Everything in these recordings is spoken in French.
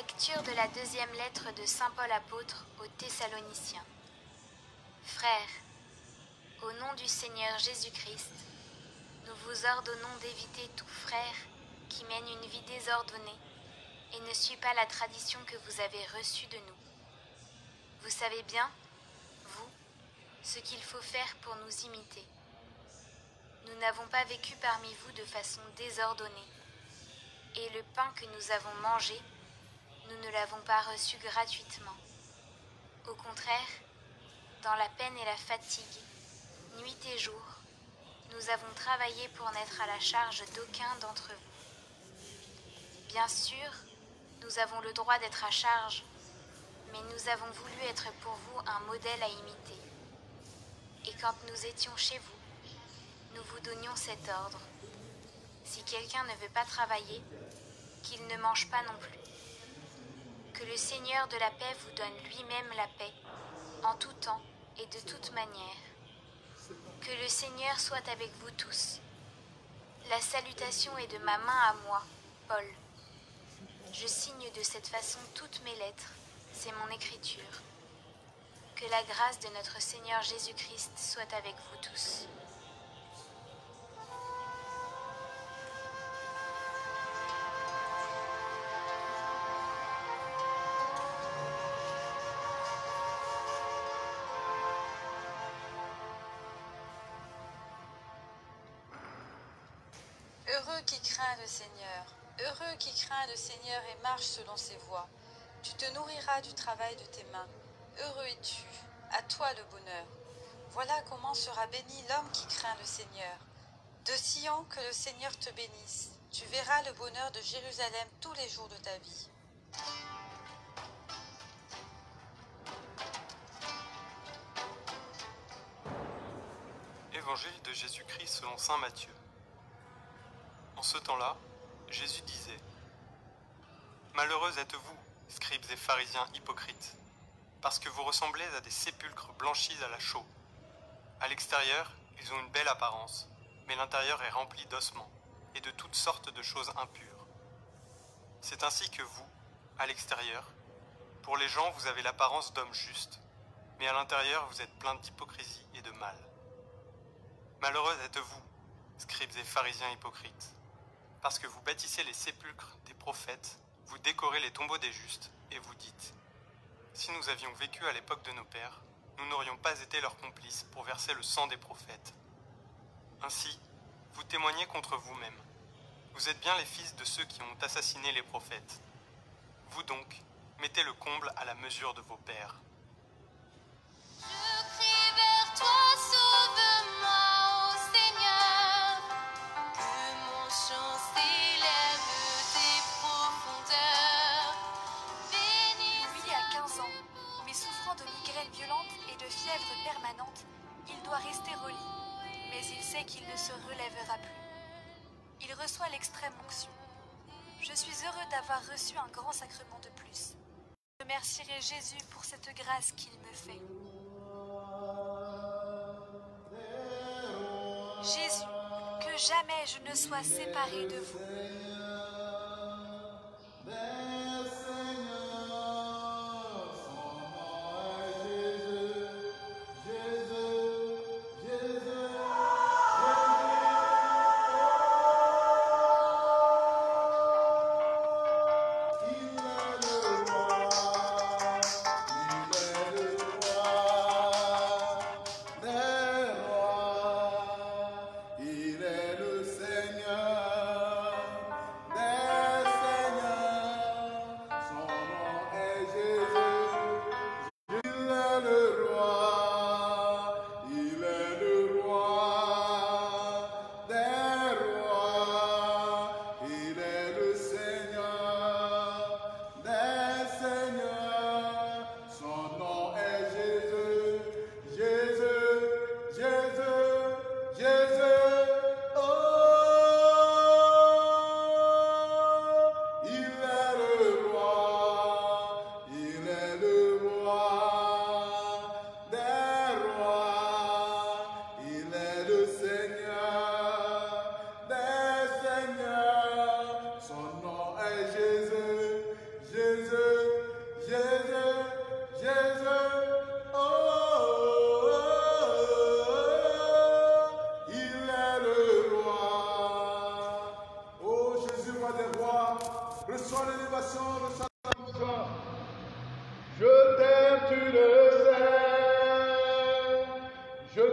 Lecture de la deuxième lettre de saint Paul apôtre aux Thessaloniciens. Frères, au nom du Seigneur Jésus-Christ, nous vous ordonnons d'éviter tout frère qui mène une vie désordonnée et ne suit pas la tradition que vous avez reçue de nous. Vous savez bien, vous, ce qu'il faut faire pour nous imiter. Nous n'avons pas vécu parmi vous de façon désordonnée, et le pain que nous avons mangé, nous ne l'avons pas reçu gratuitement. Au contraire, dans la peine et la fatigue, nuit et jour, nous avons travaillé pour n'être à la charge d'aucun d'entre vous. Bien sûr, nous avons le droit d'être à charge, mais nous avons voulu être pour vous un modèle à imiter. Et quand nous étions chez vous, nous vous donnions cet ordre. Si quelqu'un ne veut pas travailler, qu'il ne mange pas non plus. Que le Seigneur de la paix vous donne lui-même la paix, en tout temps et de toute manière. Que le Seigneur soit avec vous tous. La salutation est de ma main à moi, Paul. Je signe de cette façon toutes mes lettres, c'est mon écriture. Que la grâce de notre Seigneur Jésus-Christ soit avec vous tous. Heureux qui craint le Seigneur, heureux qui craint le Seigneur et marche selon ses voies. Tu te nourriras du travail de tes mains. Heureux es-tu, à toi le bonheur. Voilà comment sera béni l'homme qui craint le Seigneur. De Sion que le Seigneur te bénisse. Tu verras le bonheur de Jérusalem tous les jours de ta vie. Évangile de Jésus-Christ selon saint Matthieu. En ce temps-là, Jésus disait : Malheureux êtes-vous, scribes et pharisiens hypocrites, parce que vous ressemblez à des sépulcres blanchis à la chaux. À l'extérieur, ils ont une belle apparence, mais l'intérieur est rempli d'ossements et de toutes sortes de choses impures. C'est ainsi que vous, à l'extérieur, pour les gens vous avez l'apparence d'hommes justes, mais à l'intérieur vous êtes pleins d'hypocrisie et de mal. Malheureux êtes-vous, scribes et pharisiens hypocrites, parce que vous bâtissez les sépulcres des prophètes, vous décorez les tombeaux des justes, et vous dites : si nous avions vécu à l'époque de nos pères, nous n'aurions pas été leurs complices pour verser le sang des prophètes. Ainsi, vous témoignez contre vous-même. Vous êtes bien les fils de ceux qui ont assassiné les prophètes. Vous donc, mettez le comble à la mesure de vos pères. Je crie vers toi, sauve-moi, ô Seigneur, que mon chant s'élève des profondeurs. Lui a 15 ans, mais souffrant de migraines violentes et de fièvre permanente, il doit rester au lit, mais il sait qu'il ne se relèvera plus. Il reçoit l'extrême onction. Je suis heureux d'avoir reçu un grand sacrement de plus. Je remercierai Jésus pour cette grâce qu'il me fait. Jésus, que jamais je ne sois séparé de vous.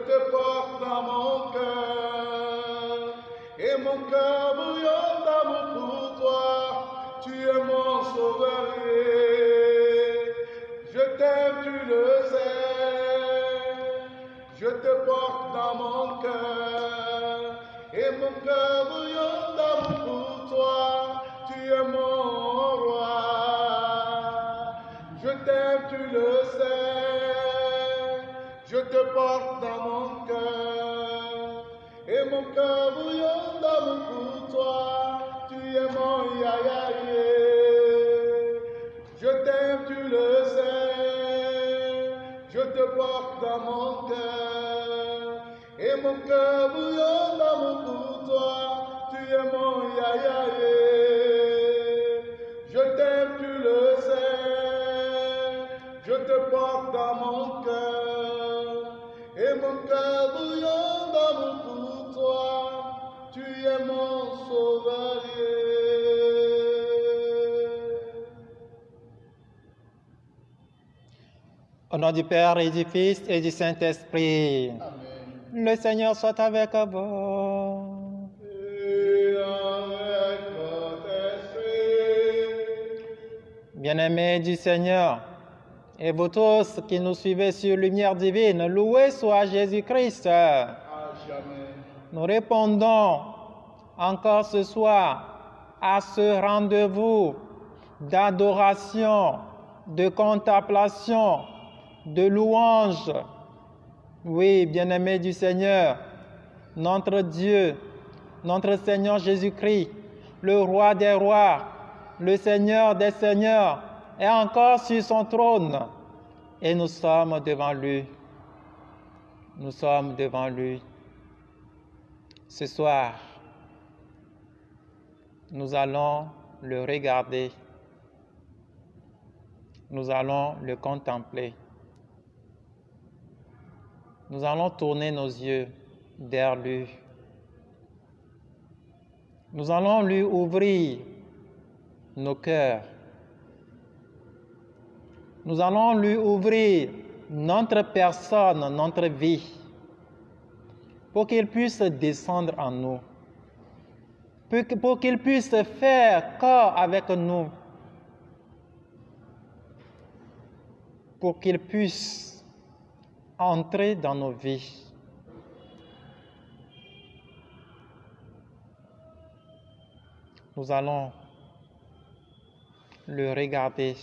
te porte dans mon cœur, et mon cœur bouillonne d'amour pour toi. Tu es mon sauveur, je t'aime, tu le sais. Je te porte dans mon cœur, et mon cœur bouillonne d'amour pour toi. Tu es mon roi, je t'aime, tu le sais. Je te porte dans mon cœur, et mon cœur bouillonne d'amour pour toi. Tu es mon ya-ya-yé. Je t'aime, tu le sais. Je te porte dans mon cœur, et mon cœur bouillonne d'amour pour toi. Tu es mon ya-ya-yé. Je t'aime, tu le sais. Je te porte dans mon cœur, et mon cœur bouillonne d'amour pour toi. Tu es mon sauveur. Au nom du Père et du Fils et du Saint-Esprit. Amen. Le Seigneur soit avec vous. Et avec votre esprit. Bien-aimés du Seigneur, et vous tous qui nous suivez sur Lumière Divine, loué soit Jésus-Christ. À jamais. Nous répondons encore ce soir à ce rendez-vous d'adoration, de contemplation, de louange. Oui, bien-aimés du Seigneur, notre Dieu, notre Seigneur Jésus-Christ, le Roi des rois, le Seigneur des seigneurs, est encore sur son trône. Et nous sommes devant lui. Nous sommes devant lui. Ce soir, nous allons le regarder. Nous allons le contempler. Nous allons tourner nos yeux vers lui. Nous allons lui ouvrir nos cœurs. Nous allons lui ouvrir notre personne, notre vie, pour qu'il puisse descendre en nous, pour qu'il puisse faire corps avec nous, pour qu'il puisse entrer dans nos vies. Nous allons le regarder.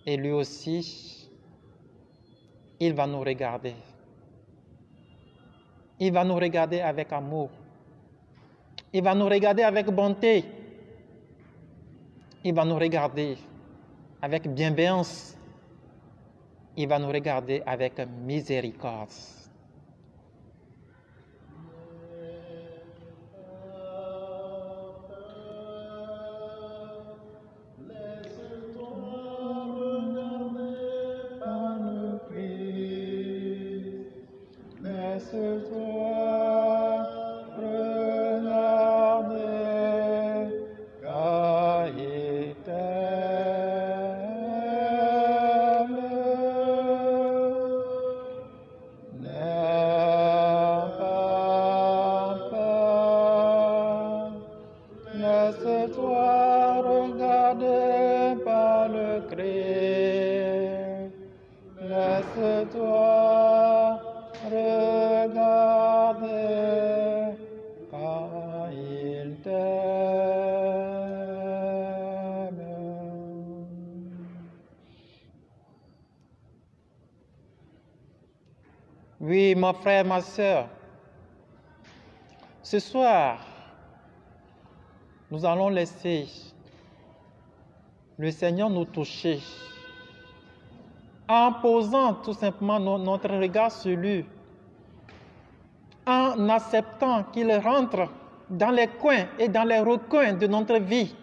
Et lui aussi, il va nous regarder. Il va nous regarder avec amour. Il va nous regarder avec bonté. Il va nous regarder avec bienveillance. Il va nous regarder avec miséricorde. Laisse-toi regarder par le Christ. Laisse-toi regarder car il t'aime. Oui, mon frère, ma soeur, ce soir, nous allons laisser le Seigneur nous toucher en posant tout simplement notre regard sur lui, en acceptant qu'il rentre dans les coins et dans les recoins de notre vie,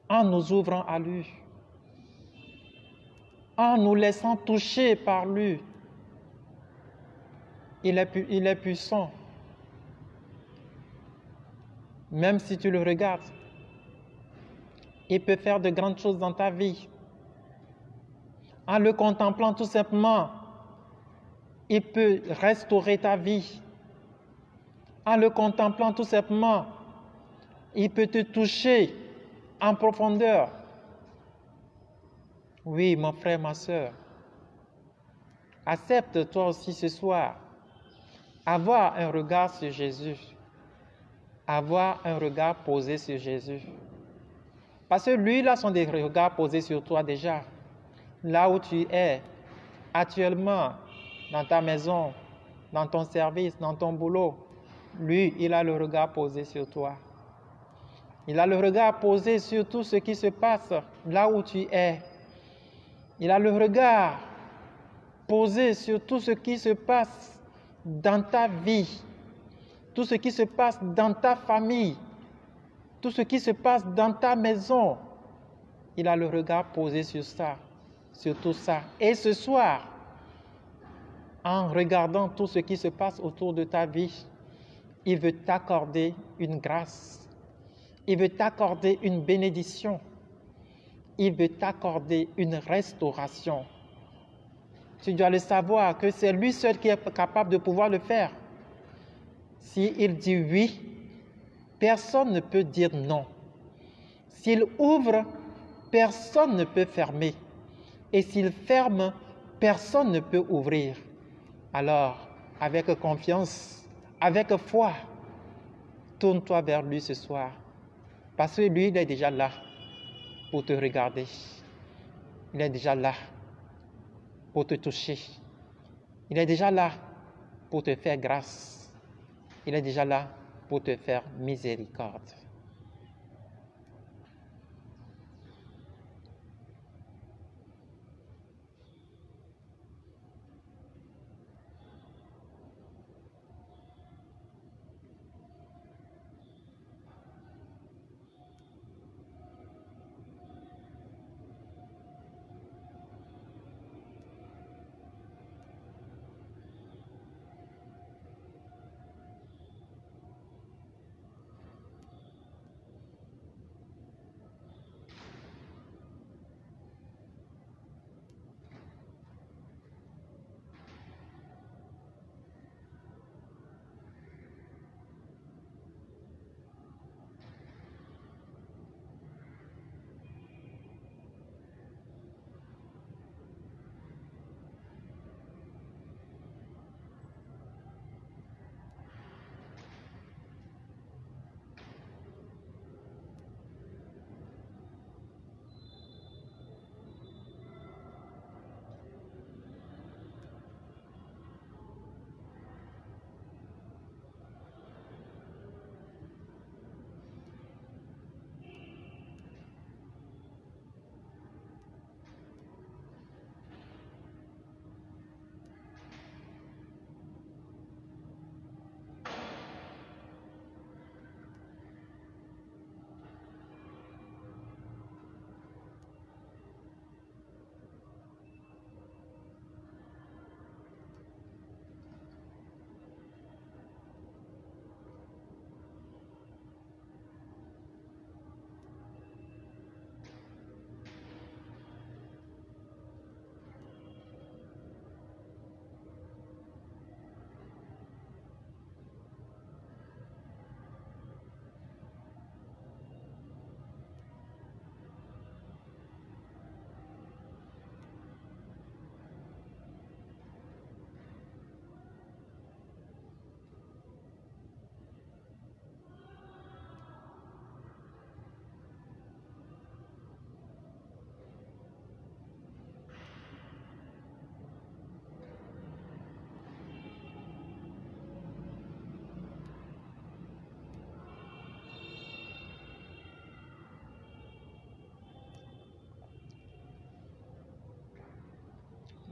en nous ouvrant à lui, en nous laissant toucher par lui. Il est puissant. Même si tu le regardes, il peut faire de grandes choses dans ta vie. En le contemplant tout simplement, il peut restaurer ta vie. En le contemplant tout simplement, il peut te toucher en profondeur. Oui, mon frère, ma soeur, accepte toi aussi ce soir avoir un regard sur Jésus, avoir un regard posé sur Jésus. Parce que lui, il a son regard posé sur toi déjà. Là où tu es, actuellement, dans ta maison, dans ton service, dans ton boulot, lui, il a le regard posé sur toi. Il a le regard posé sur tout ce qui se passe là où tu es. Il a le regard posé sur tout ce qui se passe dans ta vie, tout ce qui se passe dans ta famille, tout ce qui se passe dans ta maison. Il a le regard posé sur ça, sur tout ça. Et ce soir, en regardant tout ce qui se passe autour de ta vie, il veut t'accorder une grâce. Il veut t'accorder une bénédiction. Il veut t'accorder une restauration. Tu dois le savoir que c'est lui seul qui est capable de pouvoir le faire. S'il dit oui, personne ne peut dire non. S'il ouvre, personne ne peut fermer. Et s'il ferme, personne ne peut ouvrir. Alors, avec confiance, avec foi, tourne-toi vers lui ce soir. Parce que lui, il est déjà là pour te regarder. Il est déjà là pour te toucher. Il est déjà là pour te faire grâce. Il est déjà là pour te faire miséricorde.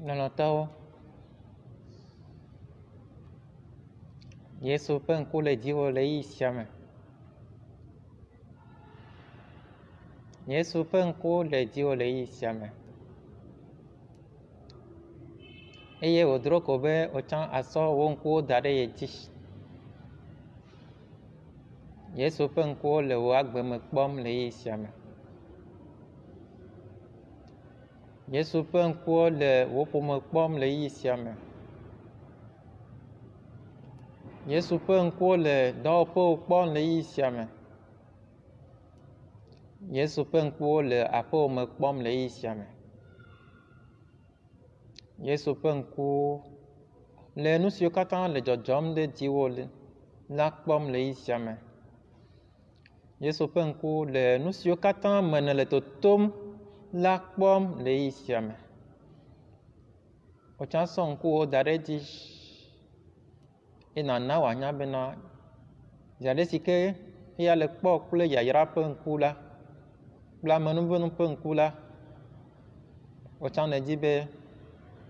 Nonotao Yesu pen kule jiwo lei siame. Yesu pen kule jiwo lei siame. Eye odro kobe ochan aso wonku dare yeji. Yesu pen kule wagbe me kpom lei siame. Yesu ƒe ŋkuwo le wò ƒome kpɔm le yi sia me. Yesu ƒe ŋkuwo le dɔwɔƒewo kpɔm le yi sia me. Yesu ƒe ŋkuwo le aƒewo me kpɔm le yi sia me. Yesu ƒe ŋkuwo le nu siwo katã le dzɔdzɔm ɖe dziwò la kpɔm le yi sia me. Yesu ƒe ŋkuwo le nu siwo katã me nèle totom la kpɔm le yi sia me. Wotsã sɔ ŋkuwo da ɖe dzi eye nàna wòanya bena zi aɖe si ke eya le kpɔ kple yayra ƒe ŋku la kple amenuvenu ƒe ŋku la, wotsã nèdzi be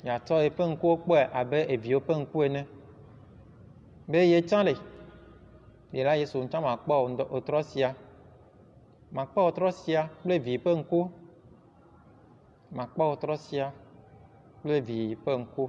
yeatsɔ yeƒe ŋkuwo kpɔe abe eviwo ƒe ŋku ene. Be ye tsã le, ye la Yesu ŋtsã makpɔ wò trɔ sia. Makpɔ wò trɔ sia kple vi ƒe ŋku. Makpɔ wò trɔ sia kple vi ƒe ŋku.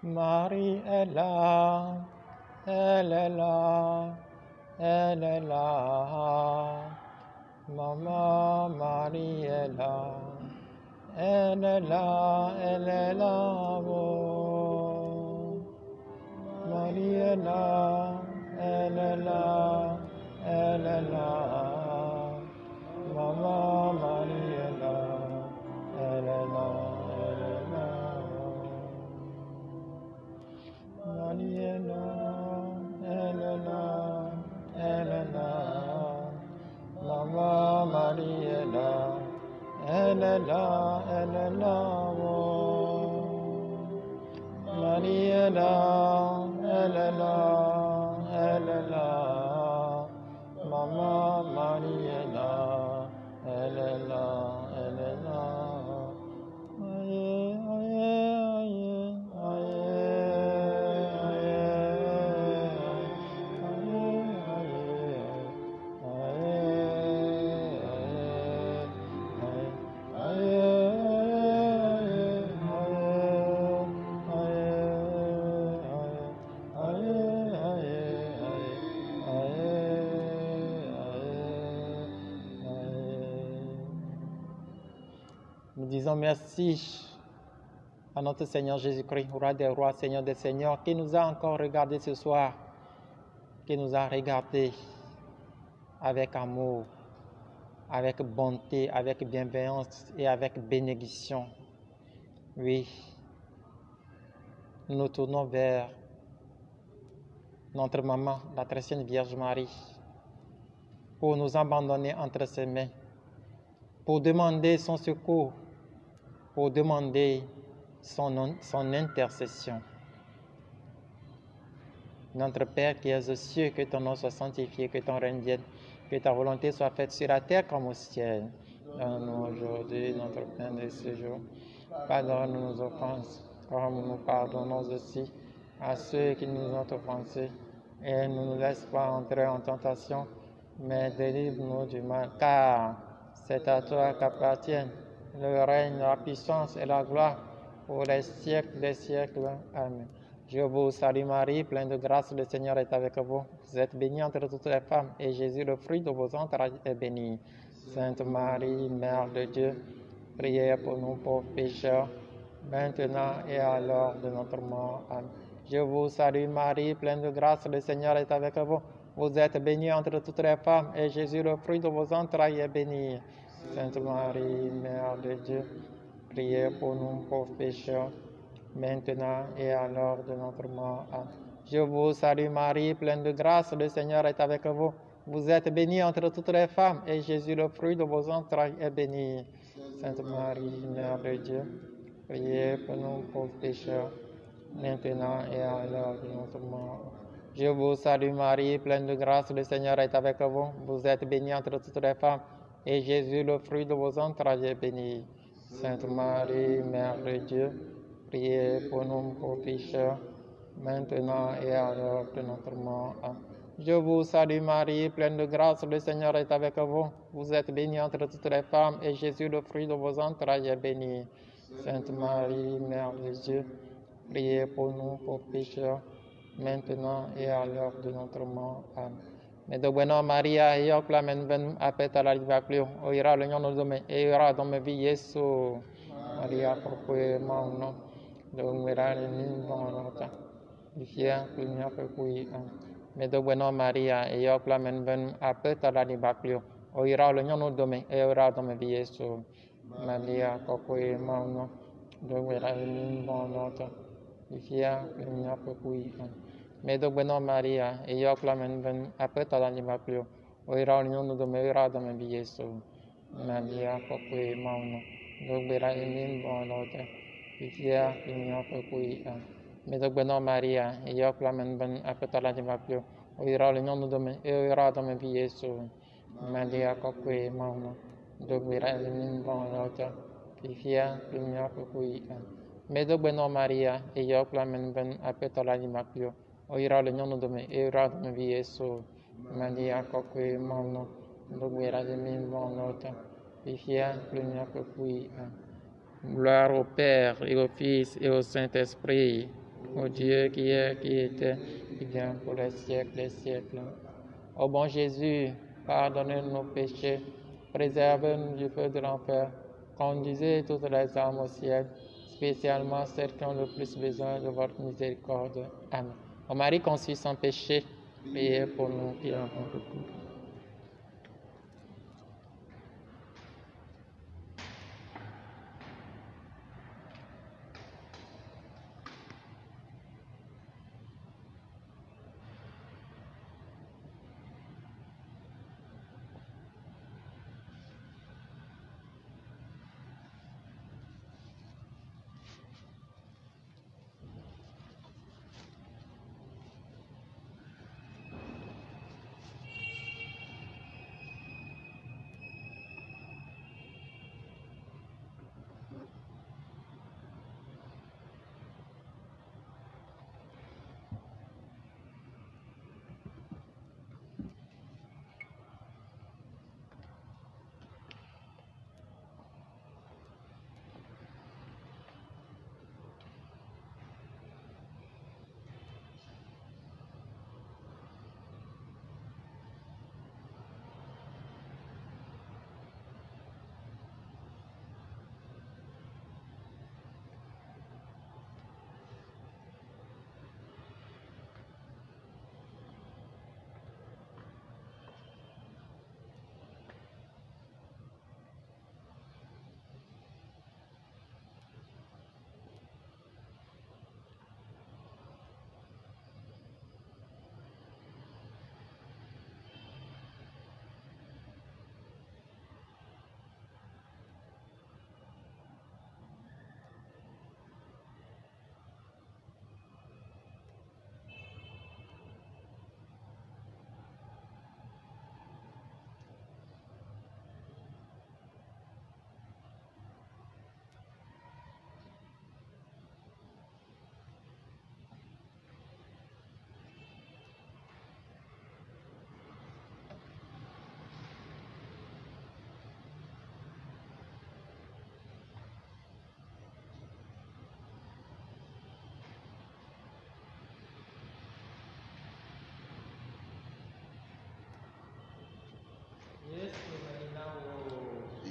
Marie est là, elle est là, elle est là. Maman Marie est là, elle est là, elle est là. Oh. Marie est là, elle est là, elle est là. Maman Marie est là, elle est là, elle est là. Marie est là, elle est là, elle est là. Maman Marie est là, elle est là, elle est là. Oh. Marie est là, elle est là, elle est là. Maman Marie est là, elle est là, elle est là. Aïe, aïe, aïe, Nous disons merci à notre Seigneur Jésus-Christ, roi des rois, Seigneur des seigneurs, qui nous a encore regardés ce soir, qui nous a regardés avec amour, avec bonté, avec bienveillance et avec bénédiction. Oui, nous nous tournons vers notre maman, la très sainte Vierge Marie, pour nous abandonner entre ses mains, pour demander son secours, pour demander son intercession. Notre Père qui es aux cieux, que ton nom soit sanctifié, que ton règne vienne, que ta volonté soit faite sur la terre comme au ciel. Donne-nous aujourd'hui notre pain de ce jour. Pardonne-nous nos offenses, comme nous pardonnons aussi à ceux qui nous ont offensés. Et ne nous laisse pas entrer en tentation, mais délivre-nous du mal, car c'est à toi qu'appartiennent le règne, la puissance et la gloire pour les siècles des siècles. Amen. Je vous salue Marie, pleine de grâce, le Seigneur est avec vous. Vous êtes bénie entre toutes les femmes, et Jésus, le fruit de vos entrailles, est béni. Sainte Marie, Mère de Dieu, priez pour nous pauvres pécheurs, maintenant et à l'heure de notre mort. Amen. Je vous salue Marie, pleine de grâce, le Seigneur est avec vous. Vous êtes bénie entre toutes les femmes, et Jésus, le fruit de vos entrailles, est béni. Sainte Marie, Mère de Dieu, priez pour nous pauvres pécheurs, maintenant et à l'heure de notre mort. Amen. Je vous salue Marie, pleine de grâce, le Seigneur est avec vous. Vous êtes bénie entre toutes les femmes, et Jésus, le fruit de vos entrailles, est béni. Sainte Marie, Mère de Dieu, priez pour nous pauvres pécheurs, maintenant et à l'heure de notre mort. Je vous salue Marie, pleine de grâce, le Seigneur est avec vous. Vous êtes bénie entre toutes les femmes, et Jésus, le fruit de vos entrailles, est béni. Sainte Marie, Mère de Dieu, priez pour nous pauvres pécheurs, maintenant et à l'heure de notre mort. Amen. Je vous salue Marie, pleine de grâce, le Seigneur est avec vous. Vous êtes bénie entre toutes les femmes, et Jésus, le fruit de vos entrailles, est béni. Sainte Marie, Mère de Dieu, priez pour nous pauvres pécheurs, maintenant et à l'heure de notre mort. Amen. Medok bueno Maria, yo clamen ven apeta la livaclio, oira le nyono dome, e ora dome vi Yesu. Maria propue mauno, dom verare nin bonota. Difia plunia per cui. Medok bueno Maria, yo clamen ven apeta la livaclio, oira le nyono dome, e ora dome vi Yesu. Maria propue mauno, dom verare nin bonota. Difia plunia per cui. Medok bueno Maria, yo clamen ven apeta la livaclio, oira le nyono dome, e ora dome vi Yesu. Maria propue mauno, dom verare nin bonota. Difia plunia per cui. Medok bueno Maria, yo clamen ven apeta la livaclio, oira le nyono dome, e ora dome vi Yesu. Maria propue mauno, dom verare nin bonota. Difia plunia per cui. Medok bueno Maria, yo clamen ven apeta la livaclio, oira le nyono dome, e ora dome vi Yesu. Maria propue mauno, dom verare nin bonota. Difia plunia per cui. Gloire au Père et au Fils et au Saint-Esprit. Ô Dieu qui est, qui était, qui vient pour les siècles des siècles. Ô bon Jésus, pardonnez-nous nos péchés, préservez-nous du feu de l'enfer, conduisez toutes les âmes au ciel, spécialement celles qui ont le plus besoin de votre miséricorde. Amen. Ô Marie conçue sans péché, priez pour nous qui avons recours.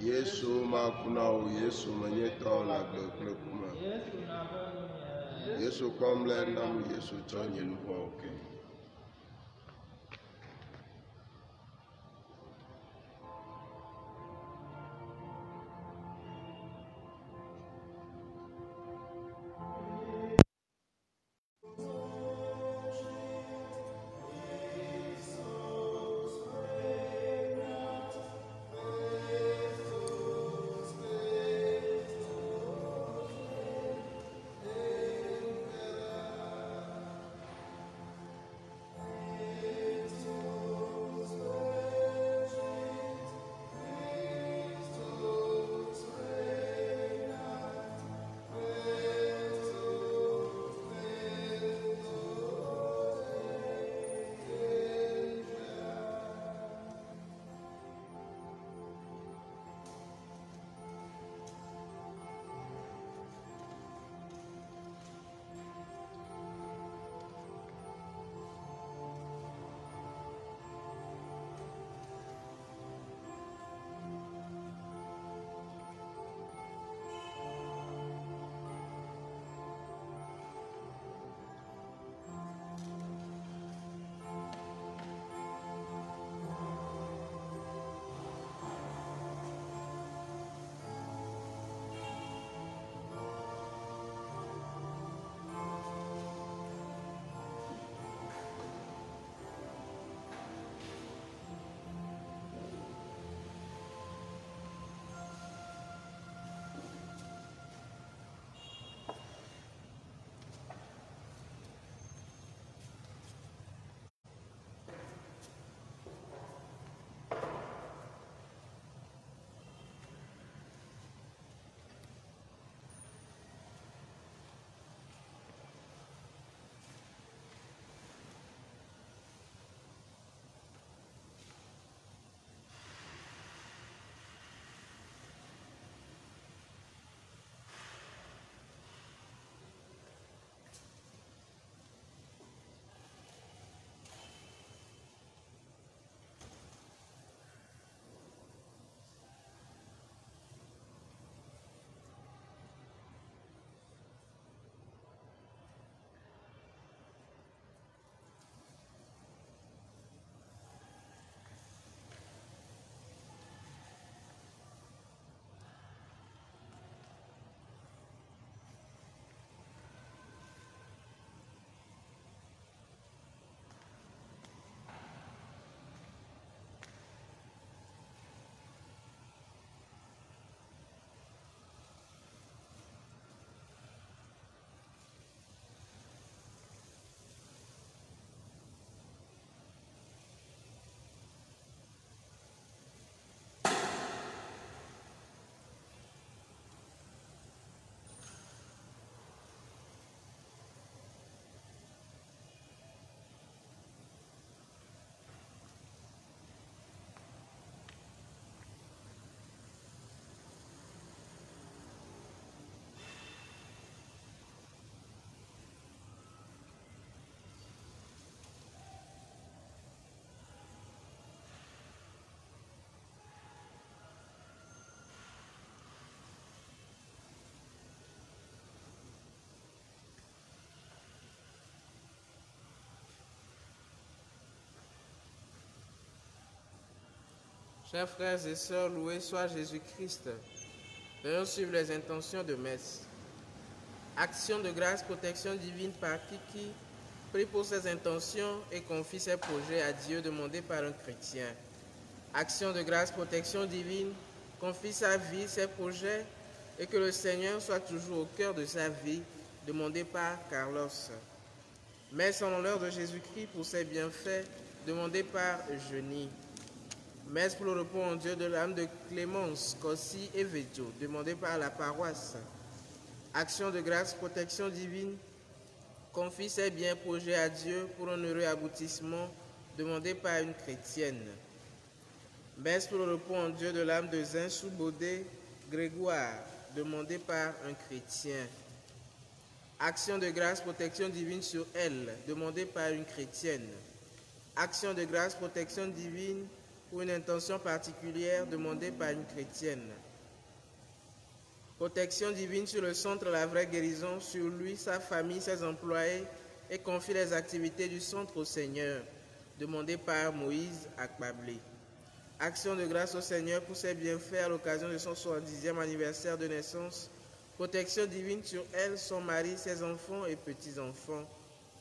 Yesu makuna o Yesu manyetɔ le agbe kple kume. Yesu kɔmle nam Yesu tsɔ nye nu vɔwo ke. Chers frères et sœurs, loué soit Jésus-Christ. Venons suivre les intentions de messe. Action de grâce, protection divine par Kiki. Prie pour ses intentions et confie ses projets à Dieu demandés par un chrétien. Action de grâce, protection divine, confie sa vie, ses projets et que le Seigneur soit toujours au cœur de sa vie, demandé par Carlos. Messe en l'honneur de Jésus-Christ pour ses bienfaits, demandé par Eugénie. Messe pour le repos en Dieu de l'âme de Clémence, Cossi et Veggio, demandé par la paroisse. Action de grâce, protection divine, confie ses biens projets à Dieu pour un heureux aboutissement, demandé par une chrétienne. Messe pour le repos en Dieu de l'âme de Zinsou Baudet, Grégoire, demandé par un chrétien. Action de grâce, protection divine sur elle, demandée par une chrétienne. Action de grâce, protection divine pour une intention particulière demandée par une chrétienne. Protection divine sur le centre La Vraie Guérison, sur lui, sa famille, ses employés et confie les activités du centre au Seigneur, demandé par Moïse Akbablé. Action de grâce au Seigneur pour ses bienfaits à l'occasion de son 70e anniversaire de naissance. Protection divine sur elle, son mari, ses enfants et petits-enfants,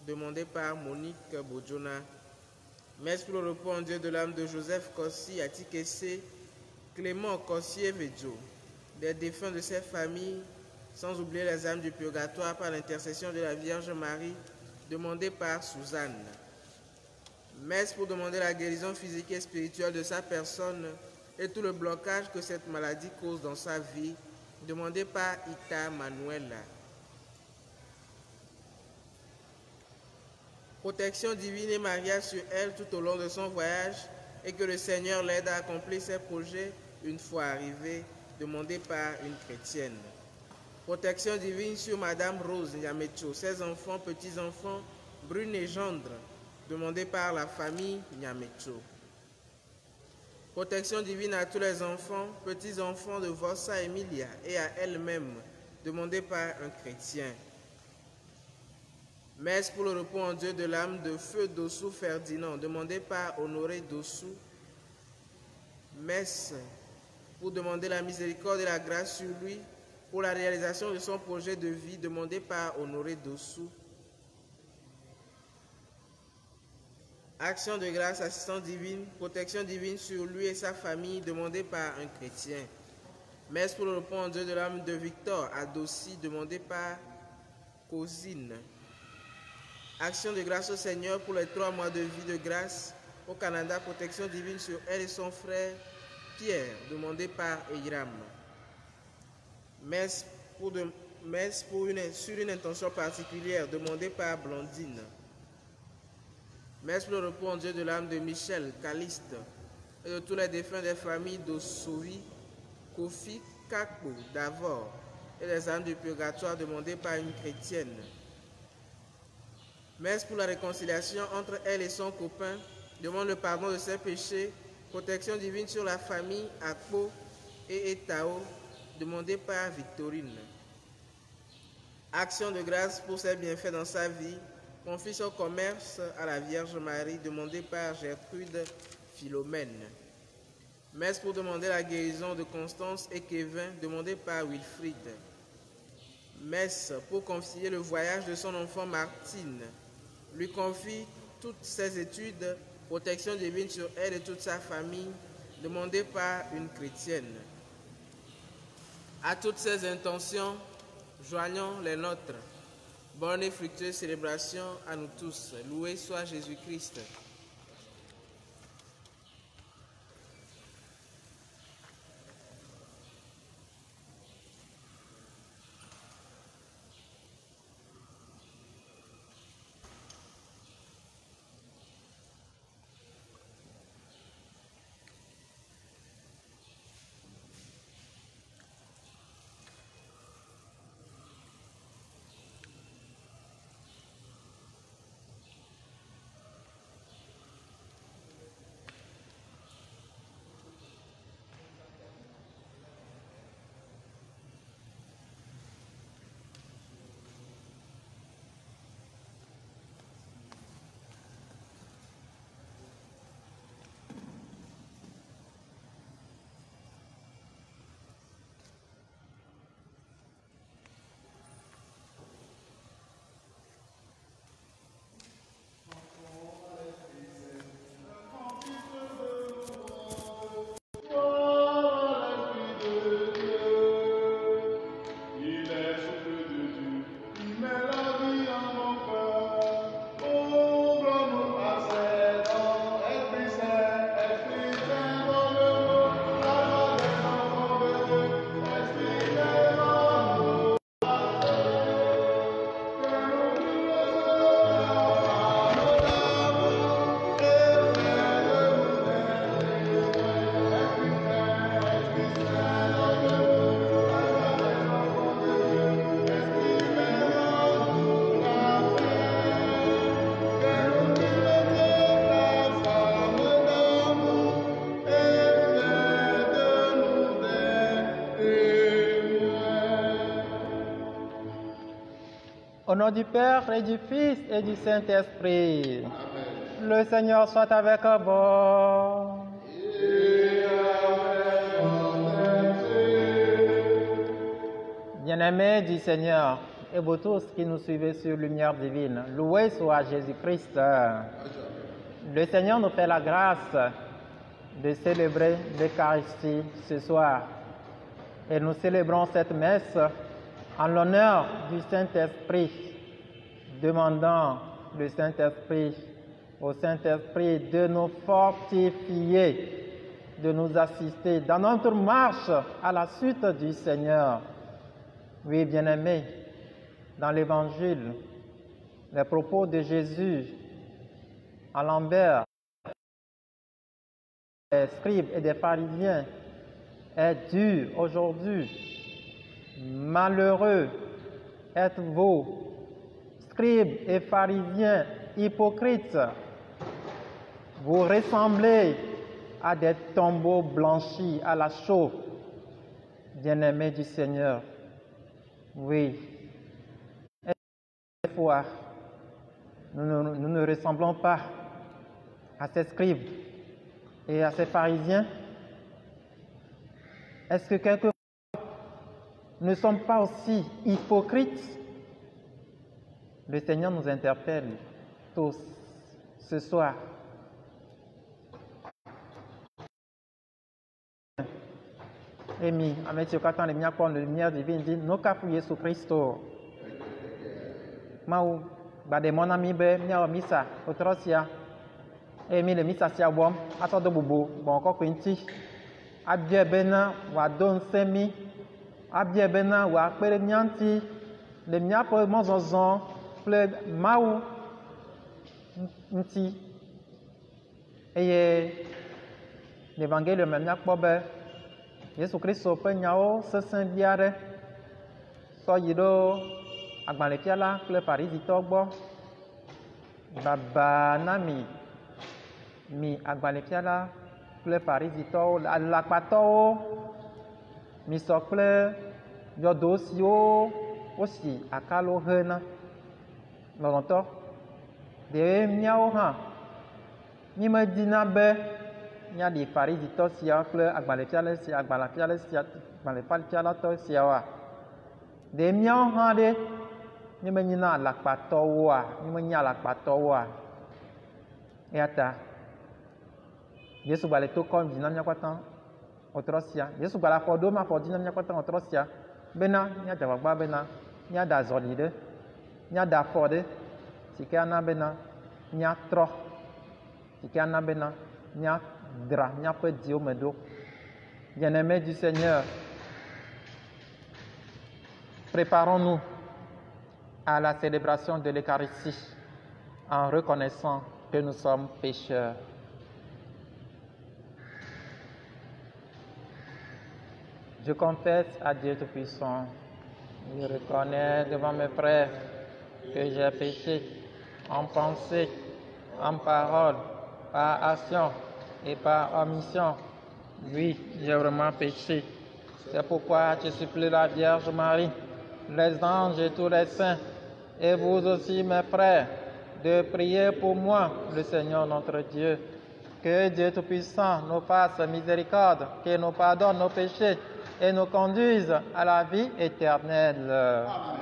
demandé par Monique Bodjona. Messe pour le repos en Dieu de l'âme de Joseph Kossi, Atikessé, Clément Kossi et Veggio, des défunts de ses familles, sans oublier les âmes du purgatoire par l'intercession de la Vierge Marie, demandée par Suzanne. Messe pour demander la guérison physique et spirituelle de sa personne et tout le blocage que cette maladie cause dans sa vie, demandé par Ita Manuela. Protection divine et mariage sur elle tout au long de son voyage et que le Seigneur l'aide à accomplir ses projets une fois arrivée, demandé par une chrétienne. Protection divine sur Madame Rose Nyamecho, ses enfants, petits-enfants, Brune et Gendre, demandé par la famille Nyamecho. Protection divine à tous les enfants, petits-enfants de Vossa Emilia et à elle-même, demandé par un chrétien. Messe pour le repos en Dieu de l'âme de Feu Dossou Ferdinand, demandé par Honoré Dossou. Messe pour demander la miséricorde et la grâce sur lui pour la réalisation de son projet de vie, demandé par Honoré Dossou. Action de grâce, assistance divine, protection divine sur lui et sa famille, demandée par un chrétien. Messe pour le repos en Dieu de l'âme de Victor Adossi, demandé par Cosine. Action de grâce au Seigneur pour les 3 mois de vie de grâce au Canada, protection divine sur elle et son frère Pierre, demandé par Eiram. Messe sur une intention particulière, demandée par Blondine. Messe pour le repos en Dieu de l'âme de Michel Caliste et de tous les défunts des familles d'Ossovi, Kofi, Kakbo, Davor et les âmes du purgatoire demandées par une chrétienne. Messe pour la réconciliation entre elle et son copain, demande le pardon de ses péchés, protection divine sur la famille Akpo et Etao, demandée par Victorine. Action de grâce pour ses bienfaits dans sa vie, confie son commerce à la Vierge Marie, demandée par Gertrude Philomène. Messe pour demander la guérison de Constance et Kevin, demandée par Wilfried. Messe pour confier le voyage de son enfant Martine, lui confie toutes ses études, protection divine sur elle et toute sa famille, demandée par une chrétienne. À toutes ces intentions, joignons les nôtres. Bonne et fructueuse célébration à nous tous. Loué soit Jésus-Christ. Au nom du Père et du Fils et du Saint-Esprit. Le Seigneur soit avec vous. Bien-aimés du Seigneur, et vous tous qui nous suivez sur Lumière Divine, loué soit Jésus-Christ. Le Seigneur nous fait la grâce de célébrer l'Eucharistie ce soir. Et nous célébrons cette messe en l'honneur du Saint-Esprit, demandant le Saint-Esprit, au Saint-Esprit de nous fortifier, de nous assister dans notre marche à la suite du Seigneur. Oui, bien-aimés, dans l'Évangile, les propos de Jésus à Lambert, des scribes et des pharisiens, est dur aujourd'hui. Malheureux êtes-vous, scribes et pharisiens hypocrites. Vous ressemblez à des tombeaux blanchis à la chaux. Bien-aimés du Seigneur, oui, des fois, nous ne ressemblons pas à ces scribes et à ces pharisiens. Est-ce que quelquefois nous ne sommes pas aussi hypocrites? Le Seigneur nous interpelle tous ce soir. Emi, avec ce qu'attend les miens pour la lumière divine, dit, nous qu'à fouiller sous Christ. Maou, bade mon ami be, miao misa, otrosia. Emi le misa sia bom, ato de bubu, bon encore quinti. Abie bena, wa don semi. Abie bena, wa pere mianti. Le mia po monzonzon, ple maou. Nti. Eye, l'évangile me mia pobe. Yesu Kristo ƒe nyawo sesẽ vi aɖe sɔ yi ɖo agbalẽfiala kple farizitɔwo gbɔ. Baba na mi agbalẽfiala kple farizitɔwo, alakpatɔwo, mi sɔ kple yɔdo siwo wosi akalo hena. Lɔlɔ̃tɔ, ɖe míawo hã mi medina be míaɖi farizitɔ siawo kple agbalẽfiala tɔ siawoa. Ɖe míawo hã ɖe mi menyina alakpatɔwoa, mi menye alakpatɔwoa. Eya ta Yesu gba le to kɔm dzi na mía katã wòtrɔ sia. Yesu gba le afɔ ɖom afɔ dzi na mía katã wòtrɔ sia bena míadze agbagba bena míaɖe azɔli ɖe, míaɖe afɔ ɖe si ke ana bena míatrɔ, si ke ana bena míadra míaƒe diwo me ɖo. Bien-aimés du Seigneur, préparons-nous à la célébration de l'Eucharistie en reconnaissant que nous sommes pécheurs. Je confesse à Dieu Tout-Puissant, je reconnais devant mes frères que j'ai péché en pensée, en parole, par action et par omission. Oui, j'ai vraiment péché. C'est pourquoi je supplie la Vierge Marie, les anges et tous les saints, et vous aussi mes frères, de prier pour moi, le Seigneur notre Dieu. Que Dieu Tout-Puissant nous fasse miséricorde, qu'il nous pardonne nos péchés et nous conduise à la vie éternelle. Amen.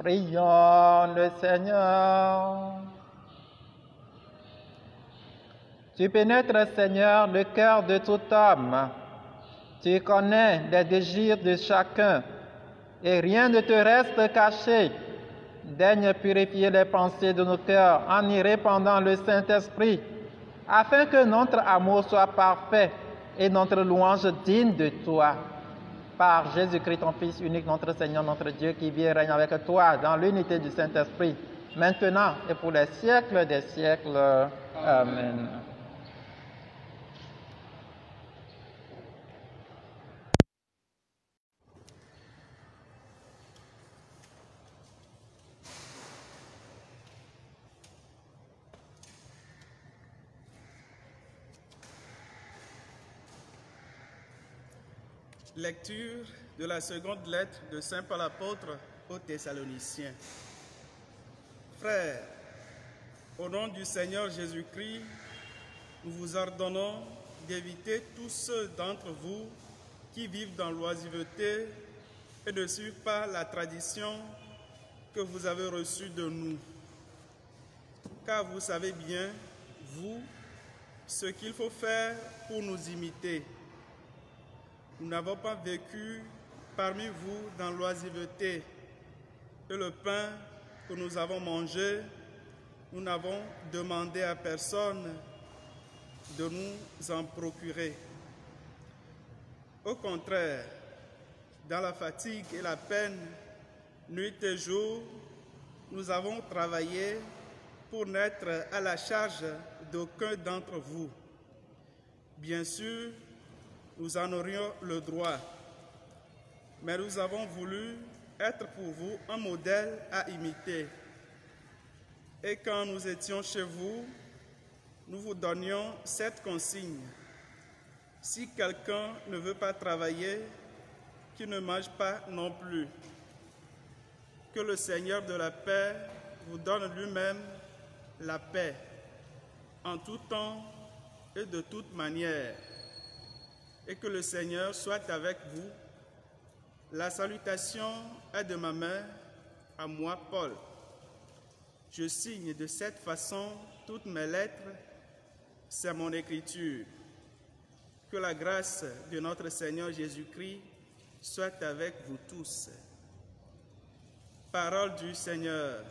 Prions le Seigneur. Tu pénètres, Seigneur, le cœur de tout homme. Tu connais les désirs de chacun et rien ne te reste caché. Daigne purifier les pensées de nos cœurs en y répandant le Saint-Esprit, afin que notre amour soit parfait et notre louange digne de toi. Par Jésus-Christ, ton Fils unique, notre Seigneur, notre Dieu, qui vit et règne avec toi dans l'unité du Saint-Esprit, maintenant et pour les siècles des siècles. Amen. Lecture de la seconde lettre de Saint Paul apôtre aux Thessaloniciens. Frères, au nom du Seigneur Jésus-Christ, nous vous ordonnons d'éviter tous ceux d'entre vous qui vivent dans l'oisiveté et ne suivent pas la tradition que vous avez reçue de nous. Car vous savez bien, vous, ce qu'il faut faire pour nous imiter. Nous n'avons pas vécu parmi vous dans l'oisiveté, et le pain que nous avons mangé, nous n'avons demandé à personne de nous en procurer. Au contraire, dans la fatigue et la peine, nuit et jour, nous avons travaillé pour n'être à la charge d'aucun d'entre vous. Bien sûr, nous en aurions le droit, mais nous avons voulu être pour vous un modèle à imiter. Et quand nous étions chez vous, nous vous donnions cette consigne. Si quelqu'un ne veut pas travailler, qu'il ne mange pas non plus. Que le Seigneur de la paix vous donne lui-même la paix, en tout temps et de toute manière. Et que le Seigneur soit avec vous. La salutation est de ma mère à moi, Paul. Je signe de cette façon toutes mes lettres, c'est mon écriture. Que la grâce de notre Seigneur Jésus-Christ soit avec vous tous. Parole du Seigneur.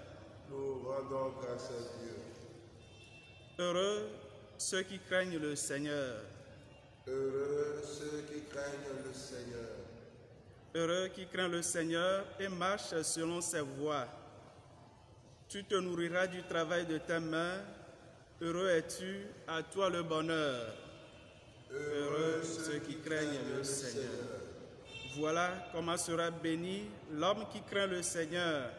Nous rendons grâce à Dieu. Heureux ceux qui craignent le Seigneur. Heureux ceux qui craignent le Seigneur. Heureux qui craint le Seigneur et marche selon ses voies. Tu te nourriras du travail de tes mains. Heureux es-tu, à toi le bonheur. Heureux ceux qui craignent le Seigneur. Voilà comment sera béni l'homme qui craint le Seigneur.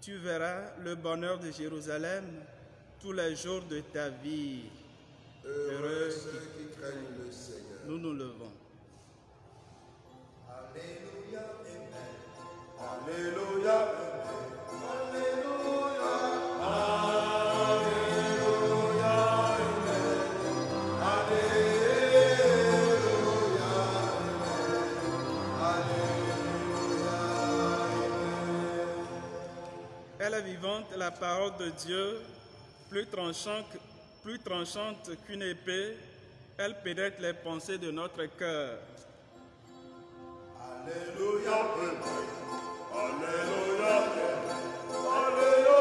Tu verras le bonheur de Jérusalem tous les jours de ta vie. Heureux ceux qui craignent le Seigneur. Nous nous levons. Alléluia, Amen. Alléluia, Amen. Alléluia, Alléluia, Amen. Alléluia, Amen. Elle est vivante, la parole de Dieu, plus tranchante qu'une épée, elle pénètre les pensées de notre cœur. Alléluia, Amen. Alléluia, Amen. Alléluia, Alléluia,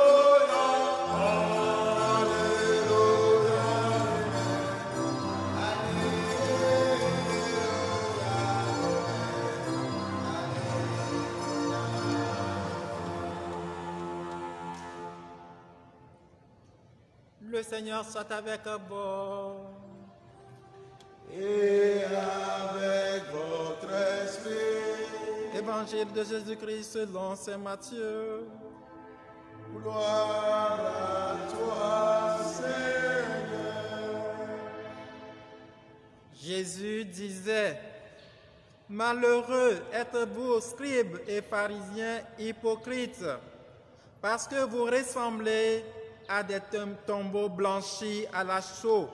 Le Seigneur soit avec vous. et avec votre esprit. Évangile de Jésus-Christ selon saint Matthieu. Gloire à toi, Seigneur. Jésus disait, « Malheureux êtes-vous, scribes et pharisiens hypocrites, parce que vous ressemblez à des tombeaux blanchis à la chaux.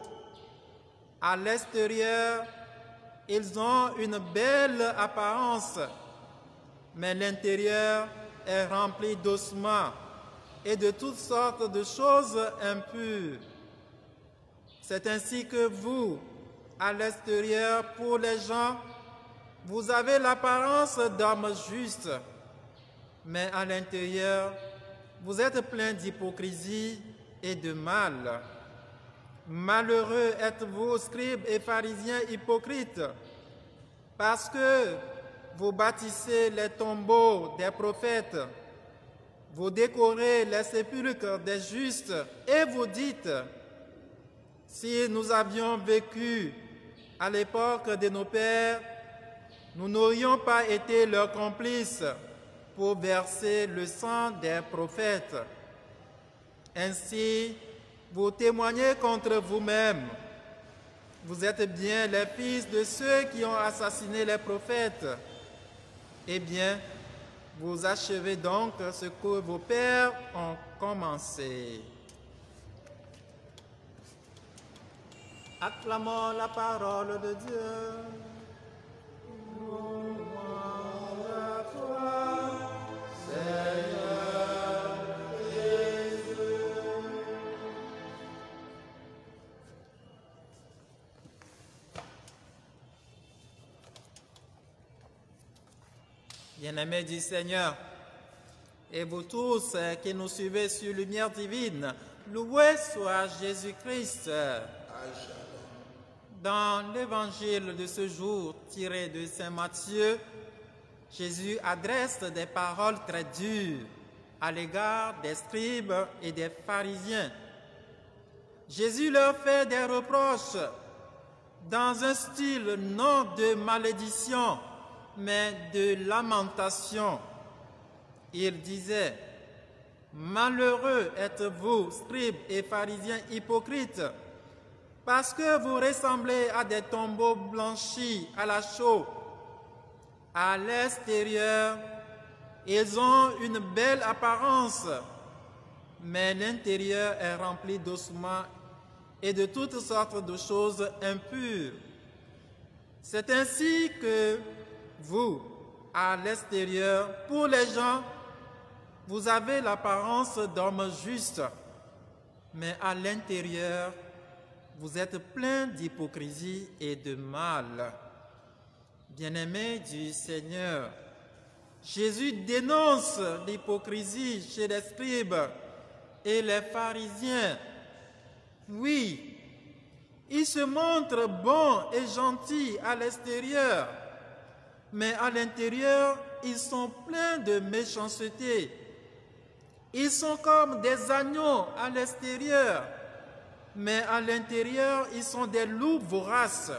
À l'extérieur, ils ont une belle apparence, mais l'intérieur est rempli d'ossements et de toutes sortes de choses impures. C'est ainsi que vous, à l'extérieur, pour les gens, vous avez l'apparence d'hommes justes, mais à l'intérieur, vous êtes pleins d'hypocrisie et de mal. Malheureux êtes-vous, scribes et pharisiens hypocrites, parce que vous bâtissez les tombeaux des prophètes, vous décorez les sépulcres des justes et vous dites, si nous avions vécu à l'époque de nos pères, nous n'aurions pas été leurs complices pour verser le sang des prophètes. Ainsi, vous témoignez contre vous-même. Vous êtes bien les fils de ceux qui ont assassiné les prophètes. Eh bien, vous achevez donc ce que vos pères ont commencé. Acclamons la parole de Dieu. Louange à toi, Seigneur Jésus. Bien-aimés du Seigneur, et vous tous qui nous suivez sur Lumière Divine, loué soit Jésus-Christ. Dans l'évangile de ce jour tiré de Saint Matthieu, Jésus adresse des paroles très dures à l'égard des scribes et des pharisiens. Jésus leur fait des reproches dans un style non de malédiction, mais de lamentation. Il disait, « Malheureux êtes-vous, scribes et pharisiens hypocrites, parce que vous ressemblez à des tombeaux blanchis à la chaux. À l'extérieur, ils ont une belle apparence, mais l'intérieur est rempli d'ossements et de toutes sortes de choses impures. C'est ainsi que vous, à l'extérieur, pour les gens, vous avez l'apparence d'hommes justes, mais à l'intérieur, vous êtes pleins d'hypocrisie et de mal. » Bien-aimés du Seigneur, Jésus dénonce l'hypocrisie chez les scribes et les pharisiens. Oui, ils se montrent bons et gentils à l'extérieur, mais à l'intérieur, ils sont pleins de méchanceté. Ils sont comme des agneaux à l'extérieur, mais à l'intérieur, ils sont des loups voraces.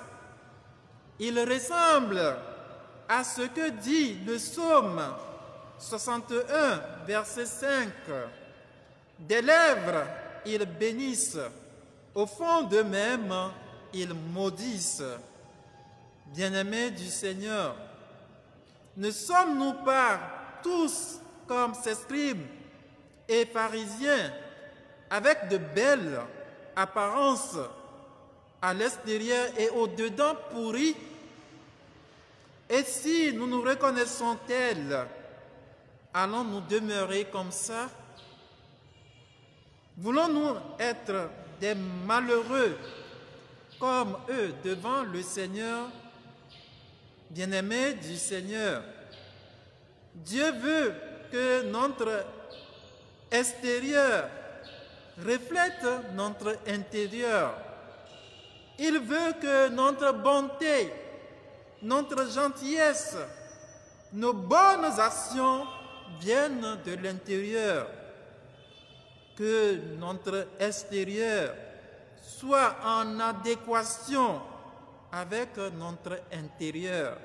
Ils ressemblent à ce que dit le psaume 61, verset 5. Des lèvres, ils bénissent. Au fond d'eux-mêmes, ils maudissent. Bien-aimés du Seigneur, ne sommes-nous pas tous comme ces scribes et pharisiens avec de belles apparences à l'extérieur et au-dedans pourris? Et si nous nous reconnaissons tels, allons-nous demeurer comme ça? Voulons-nous être des malheureux comme eux devant le Seigneur? Bien-aimés du Seigneur, Dieu veut que notre extérieur reflète notre intérieur. Il veut que notre bonté, notre gentillesse, nos bonnes actions viennent de l'intérieur. Que notre extérieur soit en adéquation avec notre intérieur.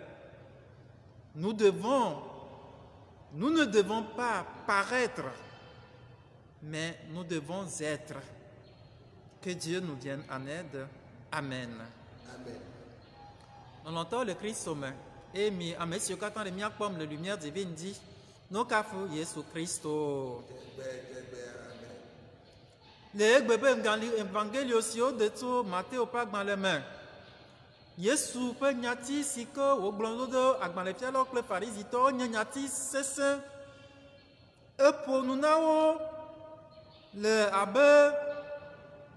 Nous ne devons pas paraître, mais nous devons être. Que Dieu nous vienne en aide. Amen. Amen. On entend le Christ sommet. Et mi a monsieur quand les miens comme la lumière divine dit, nos cafou Jésus Christo. Les bébés évangile aussi de tout Matthieu pas dans les mains. Yesu pe nyati siko wo gblondo do agbanle fialo kple farisito nye nyati sese eƒo nu na wo le abe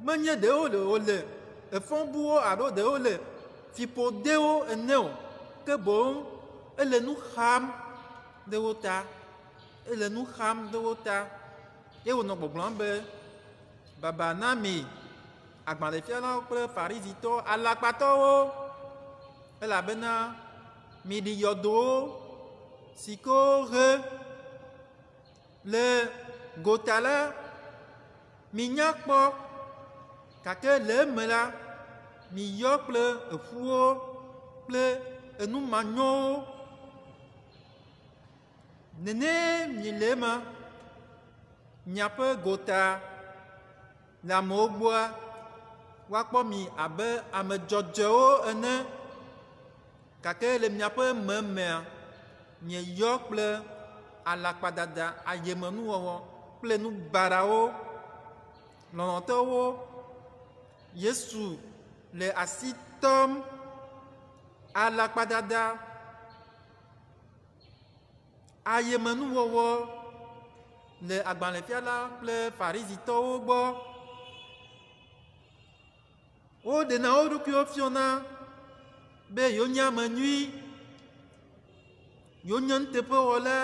menye ɖewo le wole efɔbuwo alo ɖewo le fiƒodewo ene o, ke boŋ ele nu xam ɖe wo ta, ele nu xam ɖe wo ta, ye wònɔ gbɔgblɔm be baba na mi agbalẽfialawo kple farizitɔwo alakpatɔwo, elabena miɖi yɔdowo si ke wohe le gota la, minya kpɔ, gake le eme la, miyɔ kple eƒuwo kple enu manyɔwo. Nene mi le eme, miaƒe gota le amewo gbɔa, woakpɔ mi abe ame dzɔdzɔewo ene, gake le miaƒe memea, mieyɔ kple alakpadada, ayemenuwɔwɔ kple nu baɖawo. Lɔlɔ̃tɔwo, Yesu le asi tɔm alakpadada, ayemenuwɔwɔ le agbalẽfiala kple farizitɔwo gbɔ. Woɖena wo ɖokuiwo fiɔna be yewo nye ame nyui, yewo nye nuteƒewɔla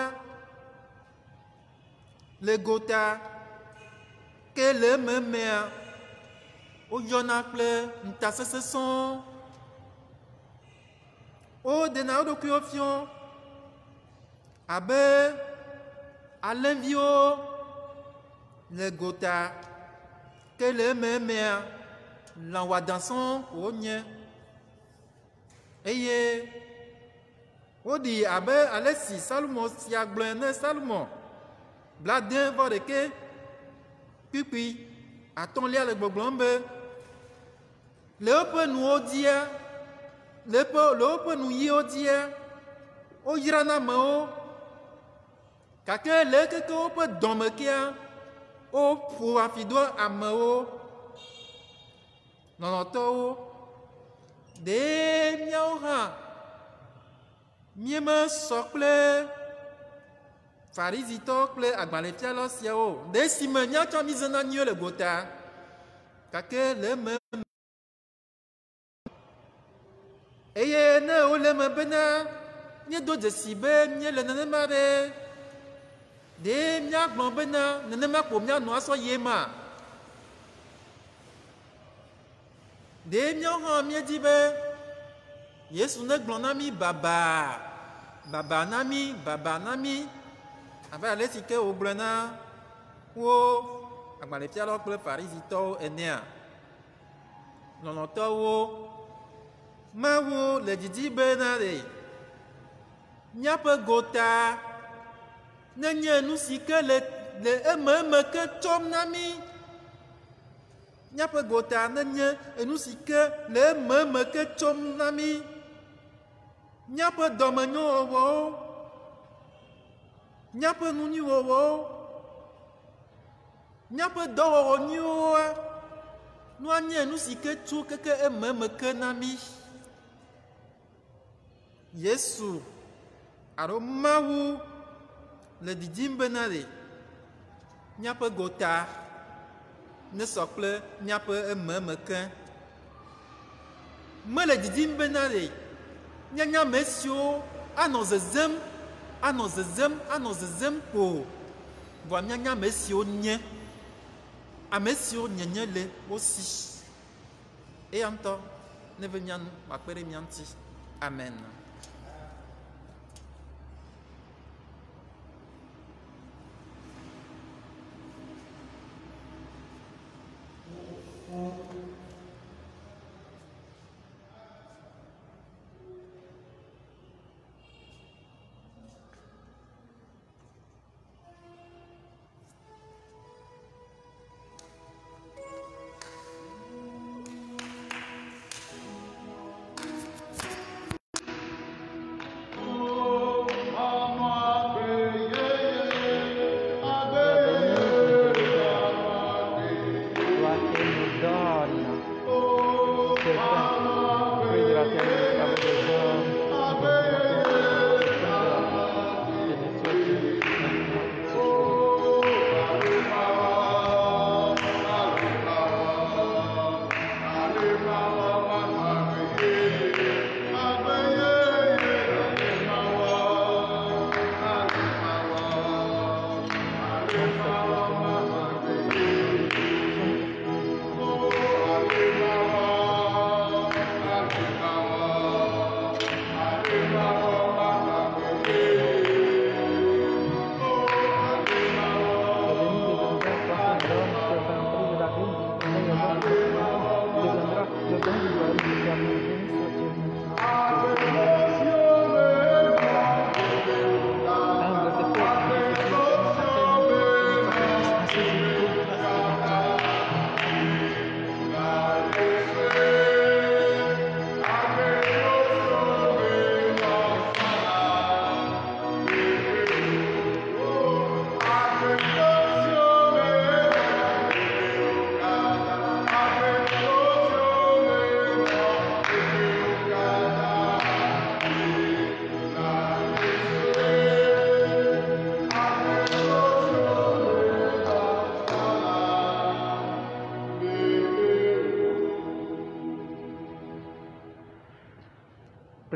le gota, ke le ememea woyɔna kple nutasesẽ sɔŋ. Woɖena wo ɖokuiwo fiɔ abe alẽviwo le gota, ke le ememea lã wɔadã sɔŋ wonye, eye woɖi abe ale si Salomo sia gblɔe ene. Salomo 21 kpikpi 5 le gbɔgblɔm be le woƒe nuwo dzia, le woƒe nuyiwo dzia, woyrana amewo, gake le keke woƒe dɔme kea, woƒo afi do amewo. Lɔlɔ̃tɔwo, ɖe míawo hã míemesɔ kple farizitɔwo kple agbalẽfialawo siawo, ɖe si me míatsɔ mí zena nyuie le gota, gake le eme, eye ne wole eme bena míedo dzesi be míele nenema ɖe, ɖe míagblɔ bena nenema ko míanɔ asɔ ye ma. Ɖe míawo hã míedi be Yesu negblɔ na mí baba, baba na mí, baba na mí, abe ale si ke wògblɔ na wo agbalẽfialawo kple farizitɔwo enea. Lɔlɔ̃tɔwo, Mawu le didi bena ɖe míaƒe gota nenye nu si ke le ememe ke tsɔm na mí, míaƒe gota nenye enu si ke le ememe ke tsɔm na mí, míaƒe dɔmenyowɔwɔwo, míaƒe nunyuiwɔwɔwo, míaƒe dɔwɔwɔ nyuiwoa, nua nye nu si ke tso keke ememe ke na mí. Yesu alo Mawu le didim bena ɖe míaƒe gota nesɔ kple míaƒe ememe ke. Mele didim bena ɖe míanye ame siwo anɔ zezem, anɔ zezem, anɔ zezem ko, vɔa míanye ame siwo nye, ame siwo nyenye le wo si. Eya ŋutɔ neve míanu akpe ɖe mía ŋuti. Amen.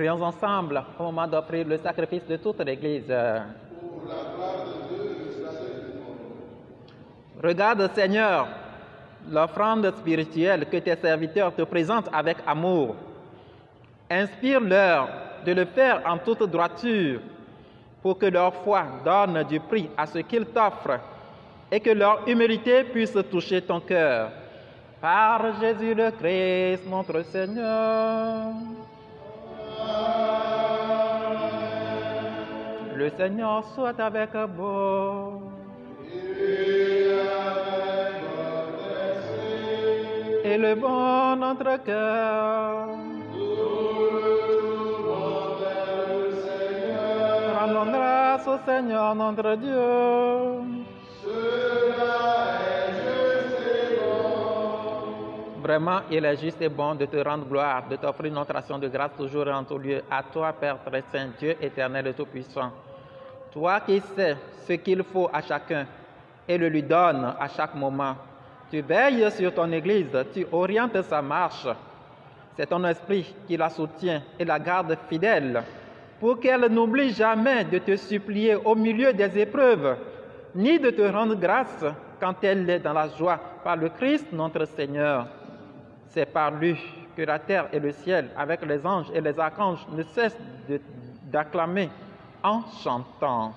Prions ensemble au moment d'offrir le sacrifice de toute l'Église. Regarde, Seigneur, l'offrande spirituelle que tes serviteurs te présentent avec amour. Inspire-leur de le faire en toute droiture pour que leur foi donne du prix à ce qu'ils t'offrent et que leur humilité puisse toucher ton cœur. Par Jésus le Christ, notre Seigneur. Le Seigneur soit avec vous. Et le bon notre cœur. Rendons grâce au Seigneur notre Dieu. Vraiment, il est juste et bon de te rendre gloire, de t'offrir notre action de grâce toujours et en tout lieu. À toi, Père très saint, Dieu éternel et tout-puissant. Toi qui sais ce qu'il faut à chacun et le lui donnes à chaque moment. Tu veilles sur ton Église, tu orientes sa marche. C'est ton esprit qui la soutient et la garde fidèle pour qu'elle n'oublie jamais de te supplier au milieu des épreuves, ni de te rendre grâce quand elle est dans la joie par le Christ notre Seigneur. C'est par lui que la terre et le ciel, avec les anges et les archanges, ne cessent d'acclamer en chantant.